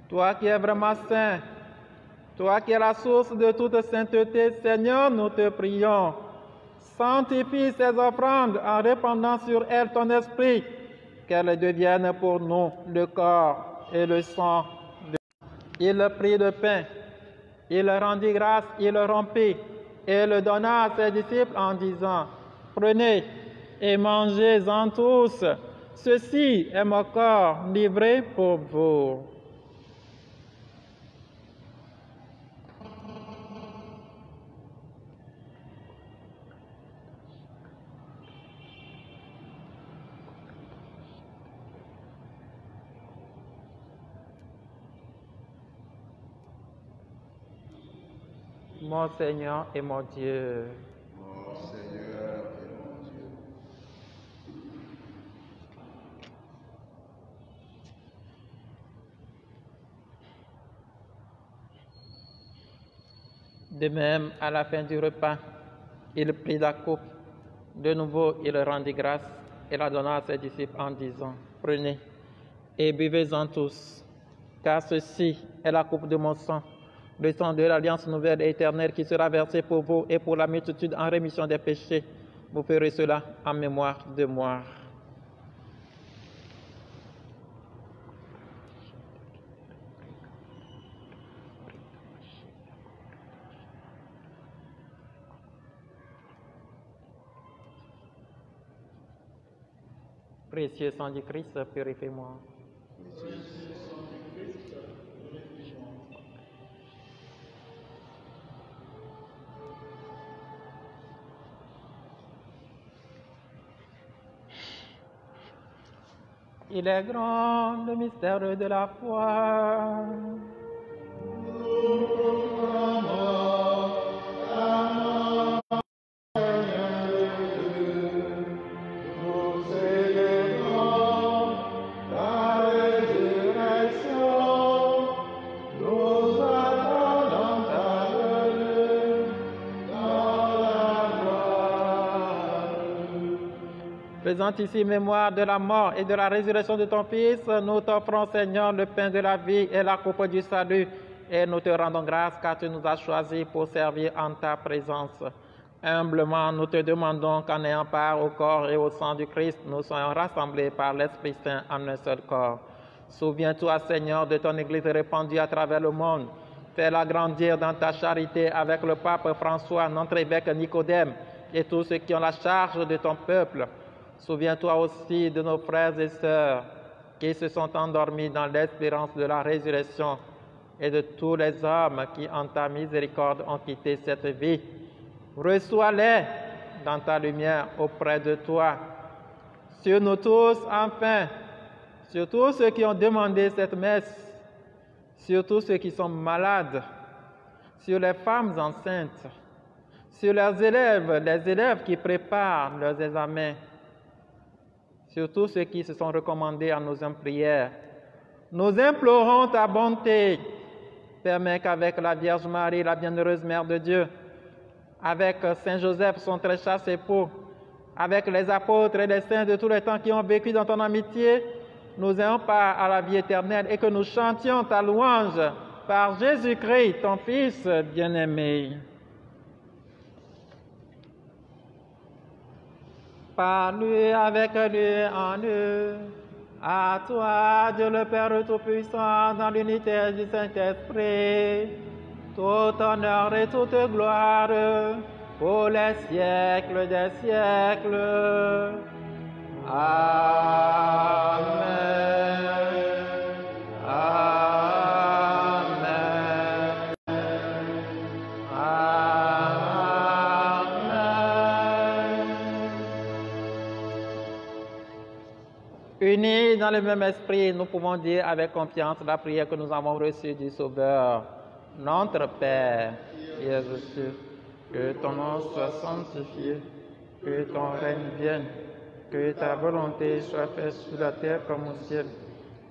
Toi qui es vraiment saint, toi qui es la source de toute sainteté, Seigneur, nous te prions. Sanctifie ces offrandes en répandant sur elles ton esprit, qu'elles deviennent pour nous le corps et le sang. Il prit le pain, il rendit grâce, il rompit et le donna à ses disciples en disant, « Prenez et mangez-en tous, ceci est mon corps livré pour vous. » Mon Seigneur et mon Dieu. Mon Seigneur et mon Dieu. De même, à la fin du repas, il prit la coupe. De nouveau, il rendit grâce et la donna à ses disciples en disant, « Prenez et buvez-en tous, car ceci est la coupe de mon sang, le sang de l'alliance nouvelle et éternelle qui sera versé pour vous et pour la multitude en rémission des péchés. Vous ferez cela en mémoire de moi. » Précieux sang du Christ, purifie-moi. Il est grand le mystère de la foi. Faisant ici mémoire de la mort et de la résurrection de ton Fils, nous t'offrons, Seigneur, le pain de la vie et la coupe du salut, et nous te rendons grâce car tu nous as choisis pour servir en ta présence. Humblement, nous te demandons qu'en ayant part au corps et au sang du Christ, nous soyons rassemblés par l'Esprit Saint en un seul corps. Souviens-toi, Seigneur, de ton Église répandue à travers le monde. Fais-la grandir dans ta charité avec le pape François, notre évêque Nicodème, et tous ceux qui ont la charge de ton peuple. Souviens-toi aussi de nos frères et sœurs qui se sont endormis dans l'espérance de la résurrection et de tous les hommes qui, en ta miséricorde, ont quitté cette vie. Reçois-les dans ta lumière auprès de toi. Sur nous tous, enfin, sur tous ceux qui ont demandé cette messe, sur tous ceux qui sont malades, sur les femmes enceintes, sur leurs élèves, les élèves qui préparent leurs examens, sur tous ceux qui se sont recommandés à nos prières. Nous implorons ta bonté. Permets qu'avec la Vierge Marie, la bienheureuse Mère de Dieu, avec Saint Joseph, son très cher époux, avec les apôtres et les saints de tous les temps qui ont vécu dans ton amitié, nous ayons part à la vie éternelle et que nous chantions ta louange par Jésus-Christ, ton Fils bien-aimé. Par lui, avec lui, en lui, à toi, Dieu le Père Tout-Puissant, dans l'unité du Saint-Esprit, tout honneur et toute gloire pour les siècles des siècles. Amen. Amen. Amen. Unis dans le même esprit, nous pouvons dire avec confiance la prière que nous avons reçue du Sauveur. Notre Père, qui es aux cieux, que ton nom soit sanctifié, que ton règne vienne, que ta volonté soit faite sur la terre comme au ciel.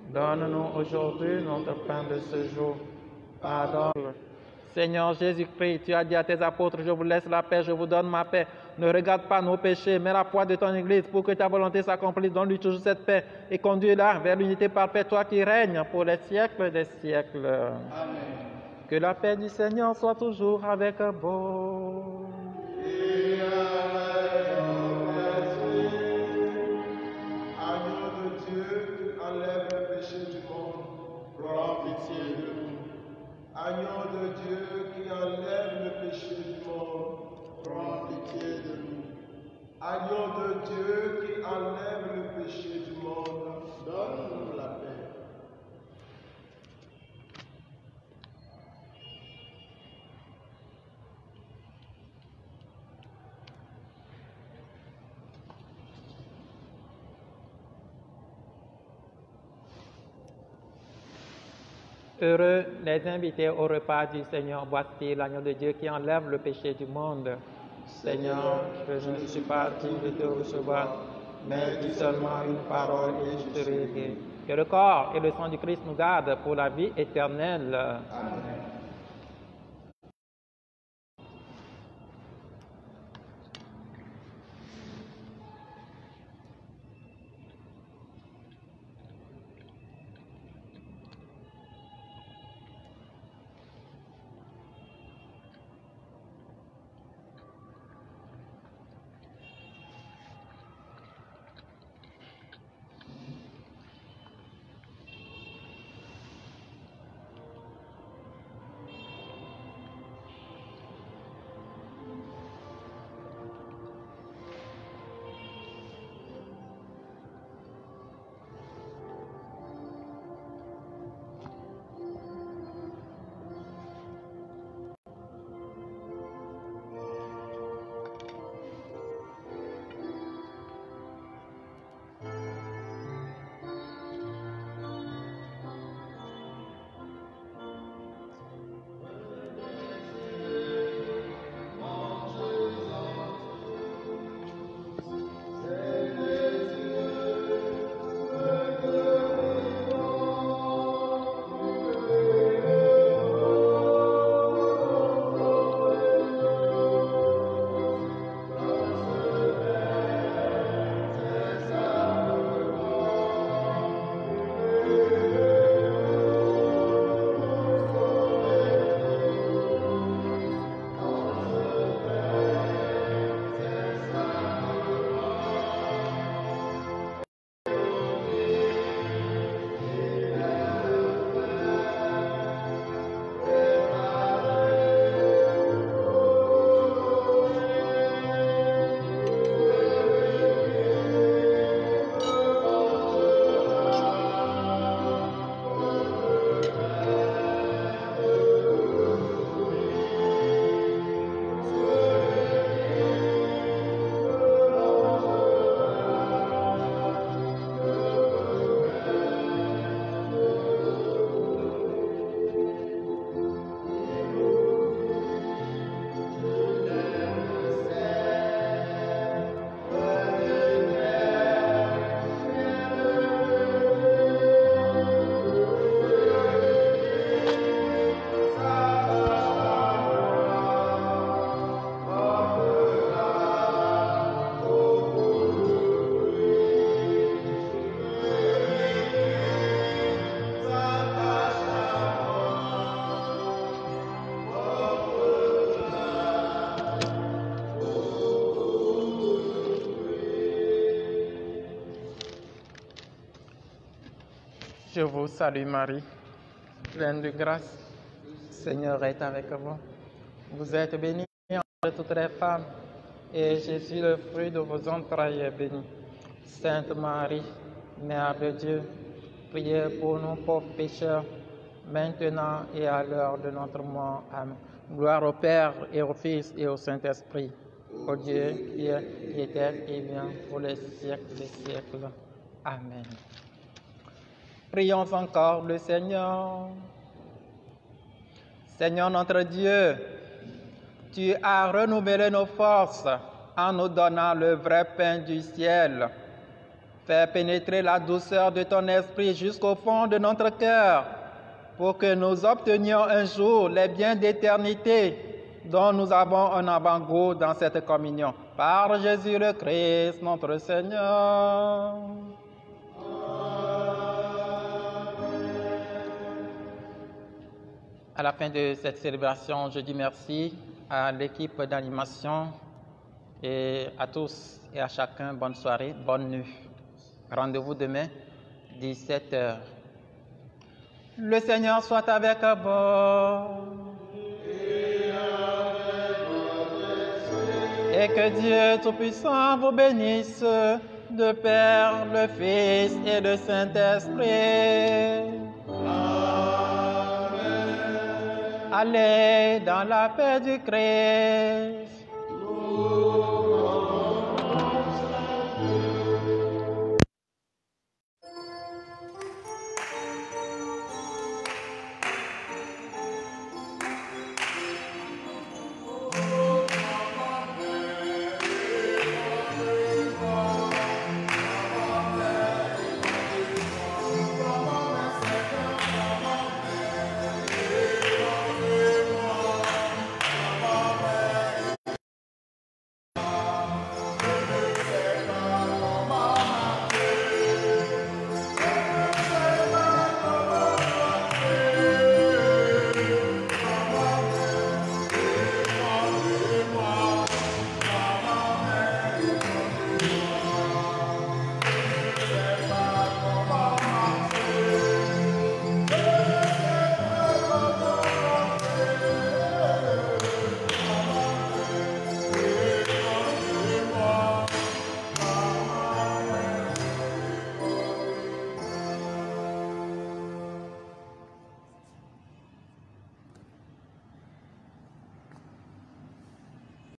Donne-nous aujourd'hui notre pain de ce jour. Pardonne. Seigneur Jésus-Christ, tu as dit à tes apôtres, je vous laisse la paix, je vous donne ma paix. Ne regarde pas nos péchés, mais la foi de ton Église pour que ta volonté s'accomplisse. Donne-lui toujours cette paix et conduis-la vers l'unité parfaite, toi qui règnes pour les siècles des siècles. Amen. Que la paix du Seigneur soit toujours avec vous. Agneau de Dieu qui enlève le péché du monde, prends pitié de nous. Agneau de Dieu qui enlève le péché du monde, prends pitié de nous. Agneau de Dieu qui enlève le péché du monde, donne-nous la paix. Heureux les invités au repas du Seigneur. Voici l'agneau de Dieu qui enlève le péché du monde. Seigneur, je ne suis pas digne de te recevoir, mais dis seulement une parole et je serai guéri. Que le corps et le sang du Christ nous gardent pour la vie éternelle. Amen. Je vous salue Marie, pleine de grâce. Le Seigneur est avec vous. Vous êtes bénie entre toutes les femmes, et Jésus, le fruit de vos entrailles, est béni. Sainte Marie, Mère de Dieu, priez pour nous pauvres pécheurs, maintenant et à l'heure de notre mort. Amen. Gloire au Père et au Fils et au Saint-Esprit, au Dieu qui était et vient pour les siècles des siècles. Amen. Prions encore le Seigneur. Seigneur notre Dieu, tu as renouvelé nos forces en nous donnant le vrai pain du ciel. Fais pénétrer la douceur de ton esprit jusqu'au fond de notre cœur, pour que nous obtenions un jour les biens d'éternité dont nous avons un avant-goût dans cette communion. Par Jésus le Christ, notre Seigneur. À la fin de cette célébration, je dis merci à l'équipe d'animation et à tous et à chacun. Bonne soirée, bonne nuit. Rendez-vous demain, 17h. Le Seigneur soit avec vous. Et que Dieu Tout-Puissant vous bénisse, de Père, le Fils et le Saint-Esprit. Amen. Allez dans la paix du Christ.